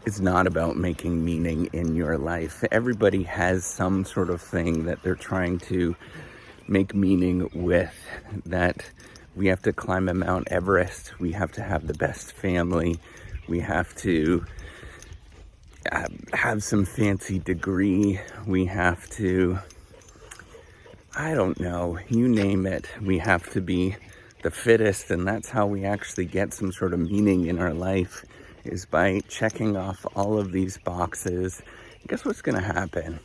is not about making meaning in your life. Everybody has some sort of thing that they're trying to make meaning with, that we have to climb a Mount Everest, we have to have the best family, we have to have some fancy degree, we have to, I don't know, you name it, we have to be the fittest, and that's how we actually get some sort of meaning in our life, is by checking off all of these boxes. Guess what's going to happen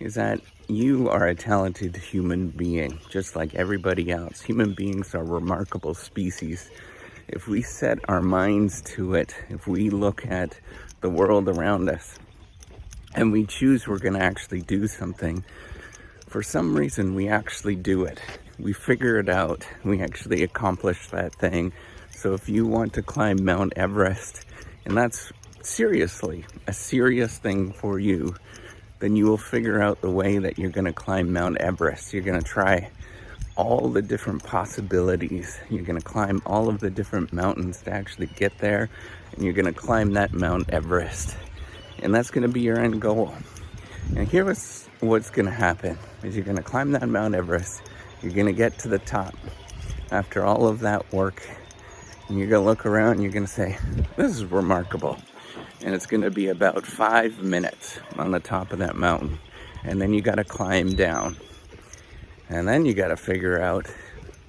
is that you are a talented human being, just like everybody else. Human beings are a remarkable species. If we set our minds to it, if we look at the world around us and we choose we're going to actually do something, for some reason we actually do it. We figure it out. We actually accomplish that thing. So if you want to climb Mount Everest, and that's seriously a serious thing for you, then you will figure out the way that you're going to climb Mount Everest. You're going to try all the different possibilities. You're going to climb all of the different mountains to actually get there, and you're going to climb that Mount Everest. And that's going to be your end goal. And here's what's going to happen is you're going to climb that Mount Everest. You're going to get to the top after all of that work, and you're going to look around and you're going to say, this is remarkable. And it's going to be about 5 minutes on the top of that mountain. And then you got to climb down. And then you got to figure out,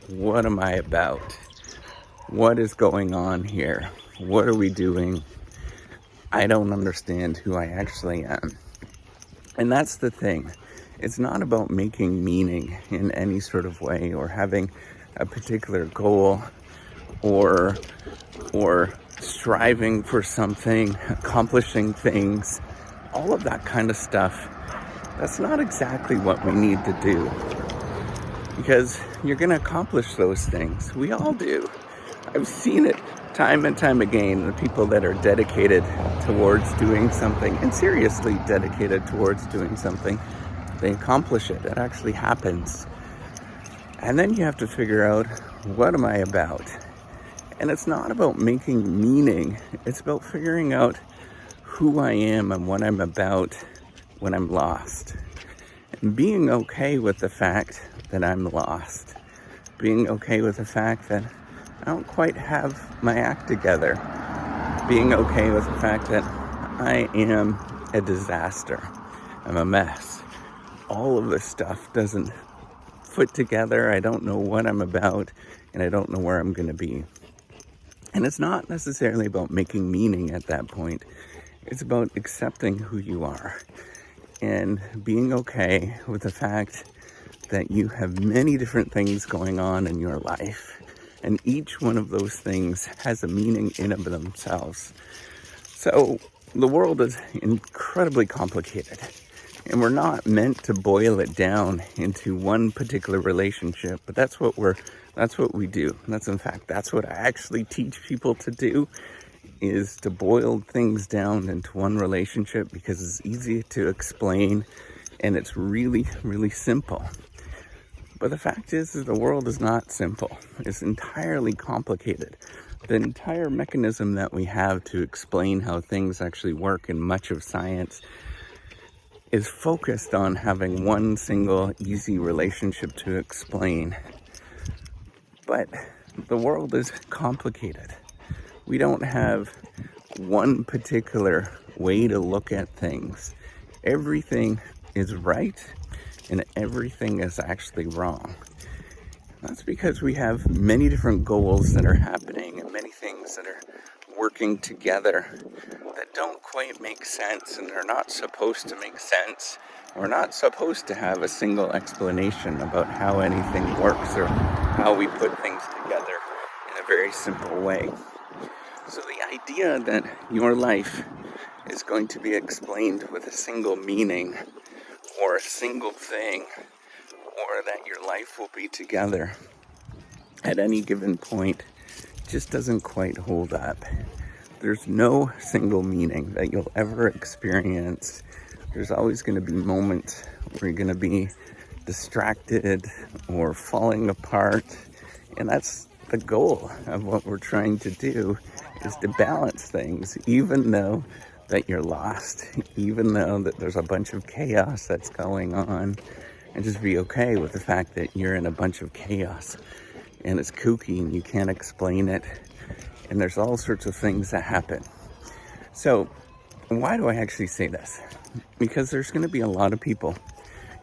what am I about? What is going on here? What are we doing? I don't understand who I actually am. And that's the thing. It's not about making meaning in any sort of way, or having a particular goal, or striving for something, accomplishing things, all of that kind of stuff. That's not exactly what we need to do, because you're going to accomplish those things. We all do. I've seen it time and time again, the people that are dedicated towards doing something, and seriously dedicated towards doing something, they accomplish it. It actually happens. And then you have to figure out, what am I about? And it's not about making meaning. It's about figuring out who I am and what I'm about when I'm lost. And being okay with the fact that I'm lost. Being okay with the fact that I don't quite have my act together. Being okay with the fact that I am a disaster. I'm a mess. All of this stuff doesn't fit together. I don't know what I'm about, and I don't know where I'm going to be. And it's not necessarily about making meaning at that point. It's about accepting who you are and being okay with the fact that you have many different things going on in your life. And each one of those things has a meaning in of themselves. So the world is incredibly complicated. And we're not meant to boil it down into one particular relationship, but that's what we do. That's what I actually teach people to do, is to boil things down into one relationship, because it's easy to explain and it's really, really simple. But the fact is the world is not simple. It's entirely complicated. The entire mechanism that we have to explain how things actually work in much of science is focused on having one single easy relationship to explain. But the world is complicated. We don't have one particular way to look at things. Everything is right and everything is actually wrong. That's because we have many different goals that are happening and many things that are working together that don't quite make sense, and they're not supposed to make sense. We're not supposed to have a single explanation about how anything works or how we put things together in a very simple way. So the idea that your life is going to be explained with a single meaning or a single thing, or that your life will be together at any given point, just doesn't quite hold up. There's no single meaning that you'll ever experience. There's always going to be moments where you're going to be distracted or falling apart. And that's the goal of what we're trying to do, is to balance things, even though that you're lost, even though that there's a bunch of chaos that's going on, and just be okay with the fact that you're in a bunch of chaos and it's kooky and you can't explain it, and there's all sorts of things that happen. So why do I actually say this? Because there's going to be a lot of people,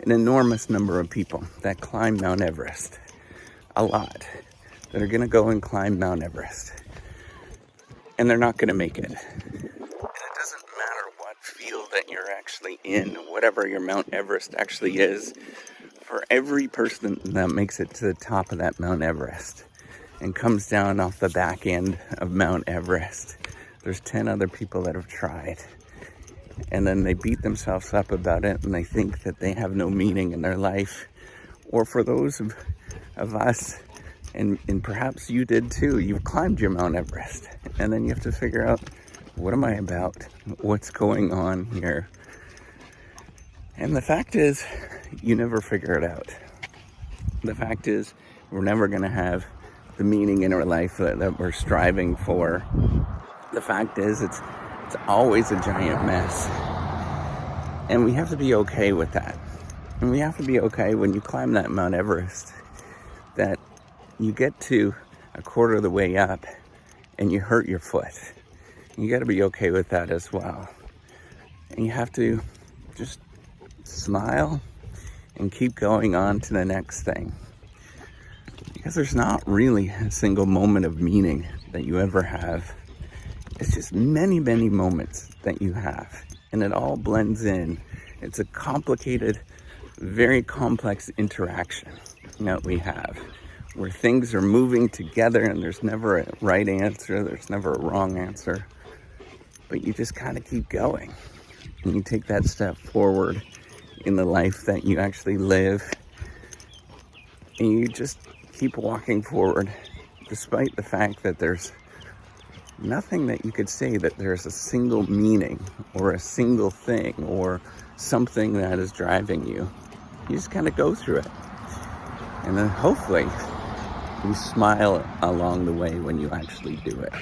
an enormous number of people that climb Mount Everest, a lot, that are going to go and climb Mount Everest, and they're not going to make it. And it doesn't matter what field that you're actually in, whatever your Mount Everest actually is. For every person that makes it to the top of that Mount Everest and comes down off the back end of Mount Everest, there's 10 other people that have tried. And then they beat themselves up about it, and they think that they have no meaning in their life. Or for those of us, and perhaps you did too, you've climbed your Mount Everest, and then you have to figure out, what am I about? What's going on here? And the fact is, you never figure it out. The fact is, we're never going to have the meaning in our life that we're striving for. The fact is, it's always a giant mess. And we have to be okay with that. And we have to be okay when you climb that Mount Everest, that you get to a quarter of the way up and you hurt your foot. You got to be okay with that as well. And you have to just smile and keep going on to the next thing. Because there's not really a single moment of meaning that you ever have. It's just many, many moments that you have. And it all blends in. It's a complicated, very complex interaction that we have, where things are moving together and there's never a right answer, there's never a wrong answer. But you just kind of keep going. And you take that step forward in the life that you actually live, and you just keep walking forward despite the fact that there's nothing that you could say that there's a single meaning or a single thing or something that is driving you. You just kind of go through it, and then hopefully you smile along the way when you actually do it.